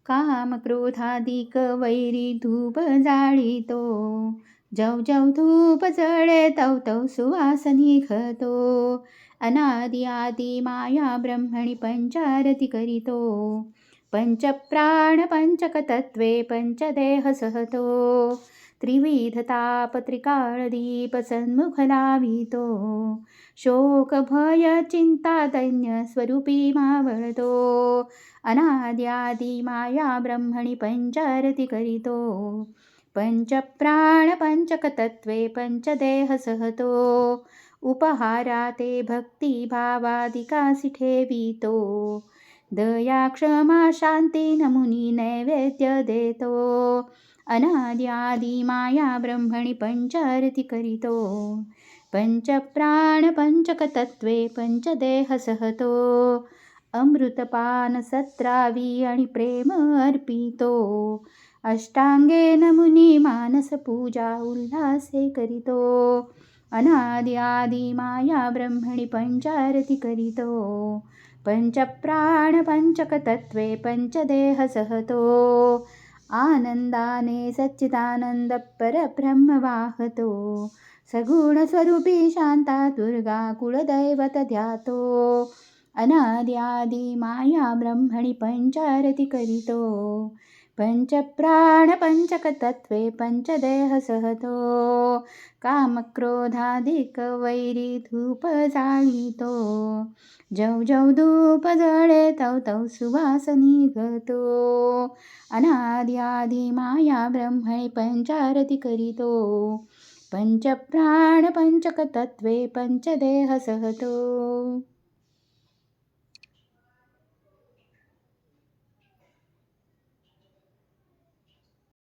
काम क्रोधादिक वैरी धूप जाळीतो. जव जव धूप जळे तव तव सुवास निघतो. अनादि आदि माया ब्रह्मणि पंचारती करीतो. पंचप्राण पंचकतत्वे पंचदेह सहतो. त्रिविध ताप त्रिकाळ दीप सन्मुख लावितो. शोक भय चिंता दैन्य स्वरूपी मावळतो. अनादि आदि माया ब्रह्मणि पंचारती करीतो. पंचप्राण पंचकतत्वे पंचदेह सहतो. उपहारा ते भक्ती भावादिकासी ठेवितो. दया क्षमा शांती नमुनी नैवेद्य देतो. अनादि आदि माया ब्रह्मणि पंचारती करीतो. पंचप्राण पंचकतत्वे पंचदेह सहतो. अमृतपान सत्रावी आणि प्रेम अर्पितो. अष्टांगे नमुनी मानस पूजा उल्हासे करीतो. अनादि आदि माया ब्रह्मणि पंचारती करीतो. पंचप्राण पंचकतत्वे पंचदेह सहतो. आनंदाने सच्चिदानंद परब्रह्म वाहतो. सगुण स्वरूपी शांता दुर्गा कुलदैवत ध्यातो. अनादि आदि माया ब्रह्मणि पंचारती करीतो. पंचप्राण पंचकतत्वे पंचदेह सहतो. कामक्रोधादिक वैरी धूप जाळीतो. जव जव धूप जळे तव तव सुवास निघतो. अनादि आदि माया ब्रह्मणि पंचारती करीतो. पंचप्राण पंचकतत्वे पंचदेह सहतो.